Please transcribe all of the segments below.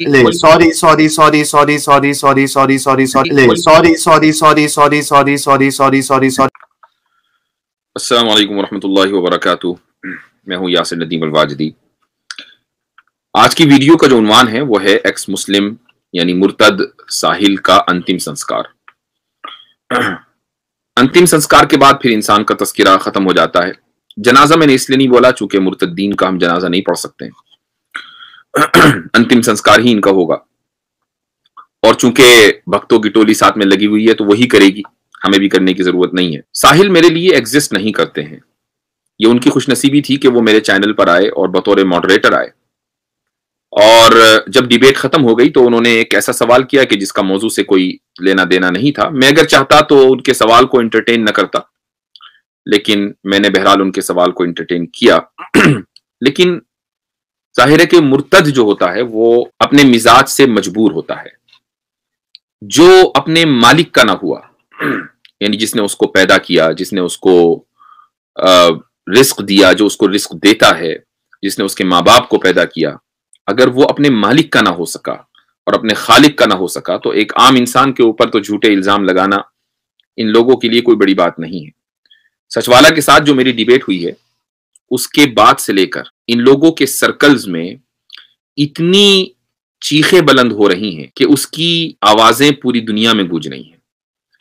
السلام علیکم ورحمۃ اللہ وبرکاتہ. میں ہوں یاسر ندیم الواجدی. آج کی ویڈیو کا جو عنوان ہے وہ ہے ایکس مسلم یعنی مرتد ساحل کا انتم سنسکار. انتم سنسکار کے بعد پھر انسان کا تذکرہ ختم ہو جاتا ہے. جنازہ میں نے اس لیے نہیں بولا چونکہ مرتدین کا ہم جنازہ نہیں پڑھ سکتے ہیں. انتم سنسکار ہی ان کا ہوگا اور چونکہ بھکتوں کی ٹولی ساتھ میں لگی ہوئی ہے تو وہی کرے گی, ہمیں بھی کرنے کی ضرورت نہیں ہے. ساحل میرے لیے ایگزسٹ نہیں کرتے ہیں. یہ ان کی خوش نصیبی تھی کہ وہ میرے چینل پر آئے اور بطور ماڈریٹر آئے, اور جب ڈیبیٹ ختم ہو گئی تو انہوں نے ایک ایسا سوال کیا کہ جس کا موضوع سے کوئی لینا دینا نہیں تھا. میں اگر چاہتا تو ان کے سوال کو انٹرٹین نہ کرتا, لیکن میں نے بہرحال ان کے سوال کو انٹرٹین کیا. لیکن ظاہر ہے کہ مرتد جو ہوتا ہے وہ اپنے مزاج سے مجبور ہوتا ہے. جو اپنے مالک کا نہ ہوا, یعنی جس نے اس کو پیدا کیا, جس نے اس کو رزق دیا, جو اس کو رزق دیتا ہے, جس نے اس کے ماں باپ کو پیدا کیا, اگر وہ اپنے مالک کا نہ ہو سکا اور اپنے خالق کا نہ ہو سکا تو ایک عام انسان کے اوپر تو جھوٹے الزام لگانا ان لوگوں کے لیے کوئی بڑی بات نہیں ہے. سچوالا کے ساتھ جو میری ڈیبیٹ ہوئی ہے اس کے بعد سے لے کر ان لوگوں کے سرکلز میں اتنی چیخیں بلند ہو رہی ہیں کہ اس کی آوازیں پوری دنیا میں گونج رہی ہیں.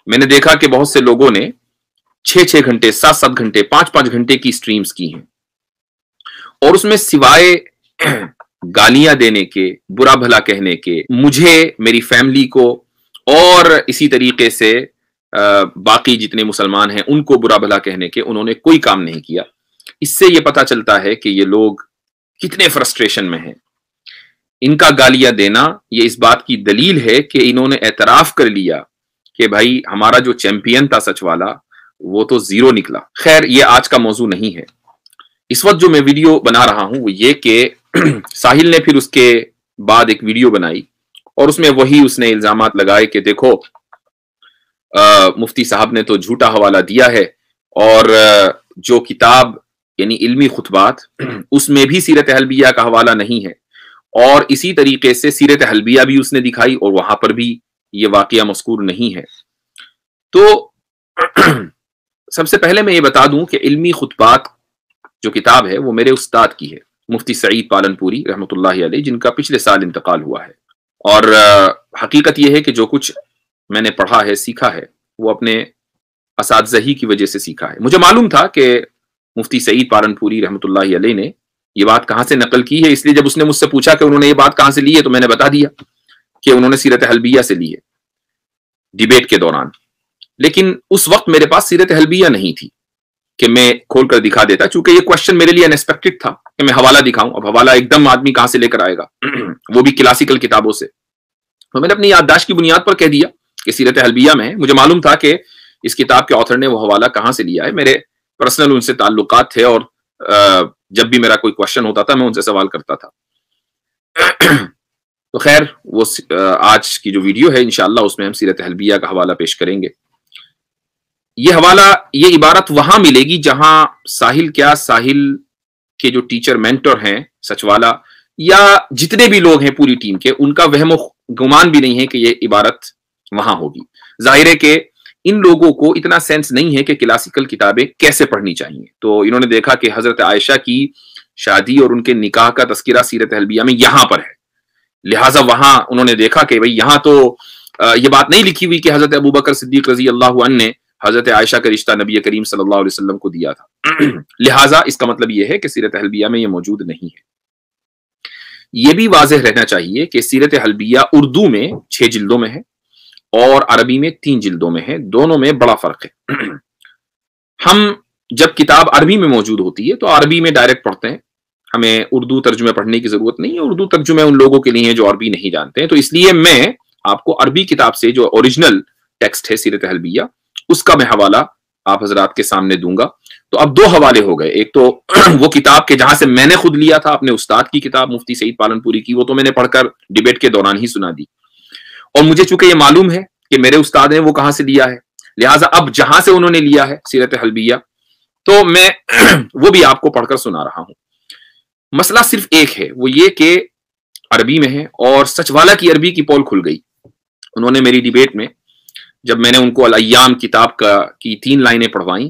میں نے دیکھا کہ بہت سے لوگوں نے 6-6 گھنٹے, 7-7 گھنٹے, 5-5 گھنٹے کی سٹریمز کی ہیں, اور اس میں سوائے گالیاں دینے کے, برا بھلا کہنے کے, مجھے, میری فیملی کو اور اسی طریقے سے باقی جتنے مسلمان ہیں ان کو برا بھلا کہنے کے انہوں نے کوئی کام نہیں کیا. اس سے یہ پتا چلتا ہے کہ یہ لوگ کتنے فرسٹریشن میں ہیں. ان کا گالیاں دینا یہ اس بات کی دلیل ہے کہ انہوں نے اعتراف کر لیا کہ بھائی ہمارا جو چیمپئن تھا سچ والا وہ تو زیرو نکلا. خیر یہ آج کا موضوع نہیں ہے. اس وقت جو میں ویڈیو بنا رہا ہوں وہ یہ کہ ساحل نے پھر اس کے بعد ایک ویڈیو بنائی اور اس میں وہی اس نے الزامات لگائے کہ دیکھو مفتی صاحب نے تو جھوٹا حوالہ دیا ہے, اور جو کتاب یعنی علمی خطبات اس میں بھی سیرت حلبیہ کا حوالہ نہیں ہے, اور اسی طریقے سے سیرت حلبیہ بھی اس نے دکھائی اور وہاں پر بھی یہ واقعہ مذکور نہیں ہے. تو سب سے پہلے میں یہ بتا دوں کہ علمی خطبات جو کتاب ہے وہ میرے استاد کی ہے, مفتی سعید پالنپوری رحمۃ اللہ علیہ, جن کا پچھلے سال انتقال ہوا ہے. اور حقیقت یہ ہے کہ جو کچھ میں نے پڑھا ہے, سیکھا ہے, وہ اپنے اساتذہ ہی کی وجہ سے سیکھا ہے. مجھے معلوم تھا کہ مفتی سعید پالنپوری رحمۃ اللہ علیہ نے یہ بات کہاں سے نقل کی ہے, اس لیے جب اس نے مجھ سے پوچھا کہ انہوں نے یہ بات کہاں سے لی ہے تو میں نے بتا دیا کہ انہوں نے سیرت حلبیہ سے لی ہے ڈیبیٹ کے دوران. لیکن اس وقت میرے پاس سیرت حلبیہ نہیں تھی کہ میں کھول کر دکھا دیتا, چونکہ یہ کوشچن میرے لیے انیکسپیکٹڈ تھا کہ میں حوالہ دکھاؤں. اب حوالہ ایک دم آدمی کہاں سے لے کر آئے گا, وہ بھی کلاسیکل کتابوں سے. تو میں نے اپنی یادداشت کی بنیاد پر کہہ دیا کہ سیرت حلبیہ میں ہے. مجھے معلوم تھا کہ اس کتاب کے آتھر نے وہ حوالہ کہاں سے لیا ہے. میرے پرسنل ان سے تعلقات تھے اور جب بھی میرا کوئی کوشچن ہوتا تھا میں ان سے سوال کرتا تھا. تو خیر وہ آج کی جو ویڈیو ہے انشاءاللہ اس میں ہم سیرت حلبیہ کا حوالہ پیش کریں گے. یہ حوالہ, یہ عبارت وہاں ملے گی جہاں ساحل کے جو ٹیچر مینٹور ہیں سچ والا یا جتنے بھی لوگ ہیں پوری ٹیم کے, ان کا وہم و گمان بھی نہیں ہے کہ یہ عبارت وہاں ہوگی. ظاہر ہے کہ ان لوگوں کو اتنا سینس نہیں ہے کہ کلاسیکل کتابیں کیسے پڑھنی چاہیے. تو انہوں نے دیکھا کہ حضرت عائشہ کی شادی اور ان کے نکاح کا تذکرہ سیرت حلبیہ میں یہاں پر ہے, لہٰذا وہاں انہوں نے دیکھا کہ بھئی یہاں تو یہ بات نہیں لکھی ہوئی کہ حضرت ابوبکر صدیق رضی اللہ عنہ نے حضرت عائشہ کا رشتہ نبی کریم صلی اللہ علیہ وسلم کو دیا تھا. لہٰذا اس کا مطلب یہ ہے کہ سیرت حلبیہ میں یہ موجود نہیں ہے. یہ بھی واضح رہنا چاہیے کہ سیرت حلبیہ اردو میں 6 جلدوں میں ہے اور عربی میں 3 جلدوں میں ہے. دونوں میں بڑا فرق ہے. ہم جب کتاب عربی میں موجود ہوتی ہے تو عربی میں ڈائریکٹ پڑھتے ہیں, ہمیں اردو ترجمے پڑھنے کی ضرورت نہیں ہے. اردو ترجمے ان لوگوں کے لیے ہیں جو عربی نہیں جانتے ہیں. تو اس لیے میں آپ کو عربی کتاب سے جو اوریجنل ٹیکسٹ ہے سیرت حلبیہ اس کا میں حوالہ آپ حضرات کے سامنے دوں گا. تو اب 2 حوالے ہو گئے. ایک تو وہ کتاب کے جہاں سے میں نے خود لیا تھا, اپنے استاد کی کتاب مفتی سعید پالنپوری کی, وہ تو میں نے پڑھ کر ڈیبیٹ کے دوران ہی سنا دی, اور مجھے چونکہ یہ معلوم ہے کہ میرے استاد نے وہ کہاں سے لیا ہے, لہٰذا اب جہاں سے انہوں نے لیا ہے سیرت حلبیہ تو میں وہ بھی آپ کو پڑھ کر سنا رہا ہوں. مسئلہ صرف ایک ہے, وہ یہ کہ عربی میں ہے اور سچوالا کی عربی کی پول کھل گئی. انہوں نے میری ڈیبیٹ میں جب میں نے ان کو الایام کتاب کی 3 لائنیں پڑھوائیں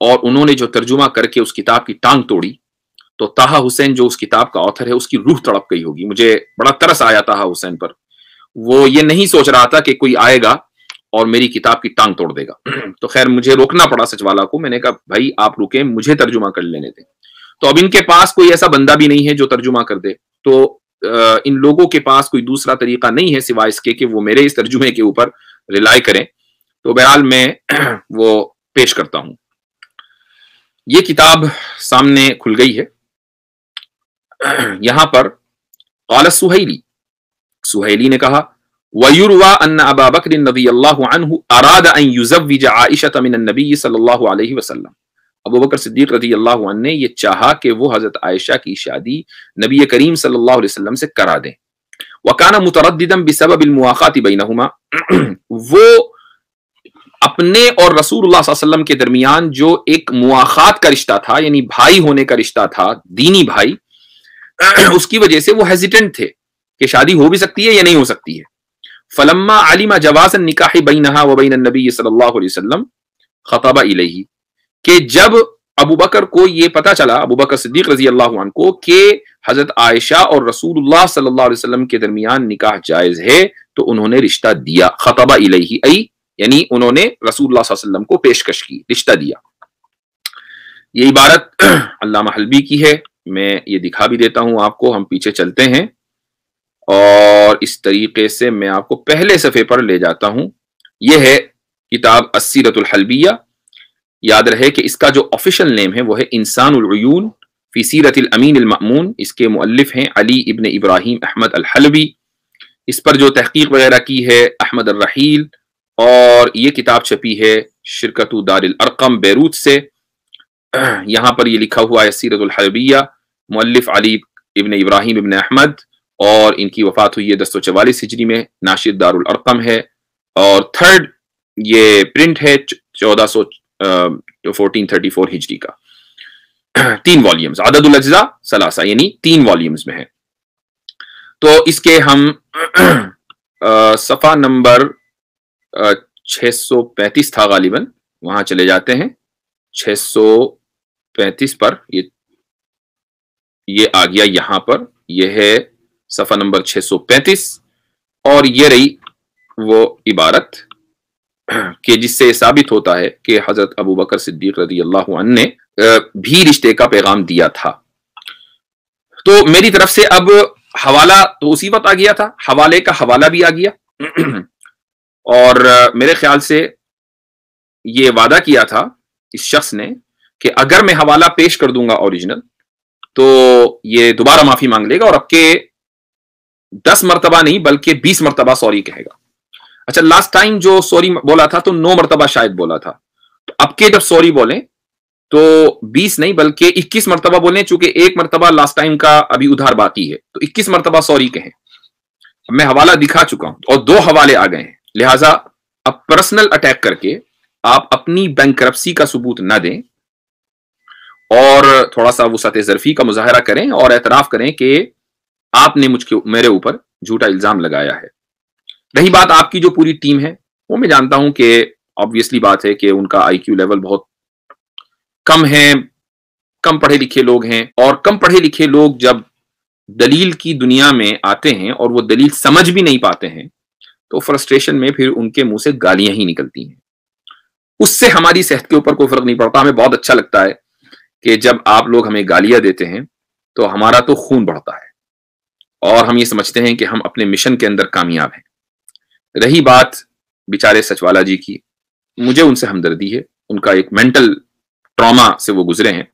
اور انہوں نے جو ترجمہ کر کے اس کتاب کی ٹانگ توڑی, تو طٰہٰ حسین جو اس کتاب کا آتھر ہے اس کی روح تڑپ گئی ہوگی. مجھے بڑا ترس آیا طٰہٰ حسین پر. وہ یہ نہیں سوچ رہا تھا کہ کوئی آئے گا اور میری کتاب کی ٹانگ توڑ دے گا. تو خیر مجھے روکنا پڑا سچوالا کو. میں نے کہا بھائی آپ رکیں, مجھے ترجمہ کر لینے دیں. تو اب ان کے پاس کوئی ایسا بندہ بھی نہیں ہے جو ترجمہ کر دے, تو ان لوگوں کے پاس کوئی دوسرا طریقہ نہیں ہے سوائے اس کے کہ وہ میرے اس ترجمے کے اوپر ریلائی کریں. تو بہرحال میں وہ پیش کرتا ہوں. یہ کتاب سامنے کھل گئی ہے. یہاں پر قال سہیلی نے کہا وَيُرْوَى أَنَّ أَبَا بَكْرٍ رضی اللہ عنہ أَرَادَ أَن يُزَوِّجَ عَائِشَةَ مِنَ النَّبِيِّ صلی اللہ علیہ وسلم. ابو بکر صدیق رضی اللہ عنہ نے یہ چاہا کہ وہ حضرت عائشہ کی شادی نبی کریم صلی اللہ علیہ وسلم سے کرا دیں. وَكَانَ مُتَرَدِّدًا بِسَبَبِ الْمُوَاخَاةِ بَيْنَهُمَا, وہ اپنے اور رسول اللہ صلی اللہ علیہ وسلم کے درمیان جو ایک مواخات کا رشتہ تھا, یعنی بھائی ہونے کا رشتہ تھا, دینی بھائی, اس کی وجہ سے وہ ہیزیٹنٹ تھے کہ شادی ہو بھی سکتی ہے یا نہیں ہو سکتی ہے. فلما علم جواز النکاح بینہا وبین النبی صلی اللہ علیہ وسلم خطب الیہ, کہ جب ابو بکر کو یہ پتا چلا, ابو بکر صدیق رضی اللہ عنہ کو, کہ حضرت عائشہ اور رسول اللہ صلی اللہ علیہ وسلم کے درمیان نکاح جائز ہے, تو انہوں نے رشتہ دیا. خطب الیہ ای یعنی انہوں نے رسول اللہ صلی اللہ علیہ وسلم کو پیشکش کی, رشتہ دیا. یہ عبارت علامہ حلبی کی ہے. میں یہ دکھا بھی دیتا ہوں آپ کو. ہم پیچھے چلتے ہیں اور اس طریقے سے میں آپ کو پہلے صفحے پر لے جاتا ہوں. یہ ہے کتاب السیرۃ الحلبیہ. یاد رہے کہ اس کا جو آفیشل نیم ہے وہ ہے انسان العیون فی سیرت الامین المأمون. اس کے مؤلف ہیں علی ابن ابراہیم احمد الحلبی. اس پر جو تحقیق وغیرہ کی ہے احمد الرحیل, اور یہ کتاب چھپی ہے شرکت دار الارقم بیروت سے. یہاں پر یہ لکھا ہوا ہے سیرت الحلبیہ, مؤلف علی ابن ابراہیم ابن احمد, اور ان کی وفات ہوئی ہے 1044 ہجری میں. ناشر دار الارقم ہے, اور تھرڈ یہ پرنٹ ہے 1434 ہجری کا. 3 والیومز, عدد الاجزاء ثلاثہ, یعنی 3 والیومز میں ہے. تو اس کے ہم صفحہ نمبر 635 تھا غالباً, وہاں چلے جاتے ہیں. 635 پر یہ آ گیا. یہاں پر یہ ہے صفحہ نمبر 635, اور یہ رہی وہ عبارت کہ جس سے ثابت ہوتا ہے کہ حضرت ابو بکر صدیق رضی اللہ عنہ نے بھی رشتے کا پیغام دیا تھا. تو میری طرف سے اب حوالہ تو اسی وقت آ گیا تھا, حوالے کا حوالہ بھی آ گیا, اور میرے خیال سے یہ وعدہ کیا تھا اس شخص نے کہ اگر میں حوالہ پیش کر دوں گا اوریجنل تو یہ دوبارہ معافی مانگ لے گا, اور اب کے 10 مرتبہ نہیں بلکہ 20 مرتبہ سوری کہے گا. اچھا, لاسٹ ٹائم جو سوری بولا تھا تو 9 مرتبہ شاید بولا تھا, تو اب کے جب سوری بولیں تو 20 نہیں بلکہ 21 مرتبہ بولیں, چونکہ 1 مرتبہ لاسٹ ٹائم کا ابھی ادھار باقی ہے, تو 21 مرتبہ سوری کہیں. اب میں حوالہ دکھا چکا ہوں اور 2 حوالے آ گئے ہیں, لہٰذا اب پرسنل اٹیک کر کے آپ اپنی بینکرپسی کا ثبوت نہ دیں, اور تھوڑا سا وسعت ظرفی کا مظاہرہ کریں اور اعتراف کریں کہ آپ نے میرے اوپر جھوٹا الزام لگایا ہے. رہی بات آپ کی جو پوری ٹیم ہے, وہ میں جانتا ہوں کہ آبویسلی بات ہے کہ ان کا آئی کیو لیول بہت کم ہے, کم پڑھے لکھے لوگ ہیں, اور کم پڑھے لکھے لوگ جب دلیل کی دنیا میں آتے ہیں اور وہ دلیل سمجھ بھی نہیں پاتے ہیں تو فرسٹریشن میں پھر ان کے منہ سے گالیاں ہی نکلتی ہیں. اس سے ہماری صحت کے اوپر کوئی فرق نہیں پڑتا. ہمیں بہت اچھا لگتا ہے کہ جب آپ لوگ ہمیں گالیاں دیتے ہیں تو ہمارا تو خون بڑھتا ہے, اور ہم یہ سمجھتے ہیں کہ ہم اپنے مشن کے اندر کامیاب ہیں. رہی بات بیچارے سچوالا جی کی, مجھے ان سے ہمدردی ہے, ان کا ایک مینٹل ٹراما سے وہ گزرے ہیں.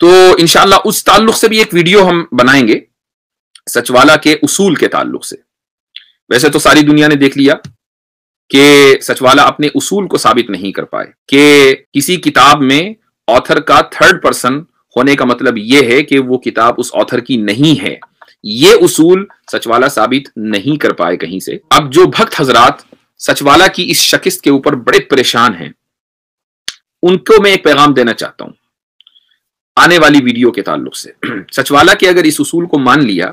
تو انشاءاللہ اس تعلق سے بھی ایک ویڈیو ہم بنائیں گے, سچوالا کے اصول کے تعلق سے. ویسے تو ساری دنیا نے دیکھ لیا کہ سچوالا اپنے اصول کو ثابت نہیں کر پائے, کہ کسی کتاب میں آتھر کا 3rd پرسن ہونے کا مطلب یہ ہے کہ وہ کتاب اس آتھر کی نہیں ہے. یہ اصول سچوالا ثابت نہیں کر پائے کہیں سے. اب جو بھکت حضرات سچوالا کی اس شکست کے اوپر بڑے پریشان ہیں, ان کو میں ایک پیغام دینا چاہتا ہوں آنے والی ویڈیو کے تعلق سے. سچوالا کے اگر اس اصول کو مان لیا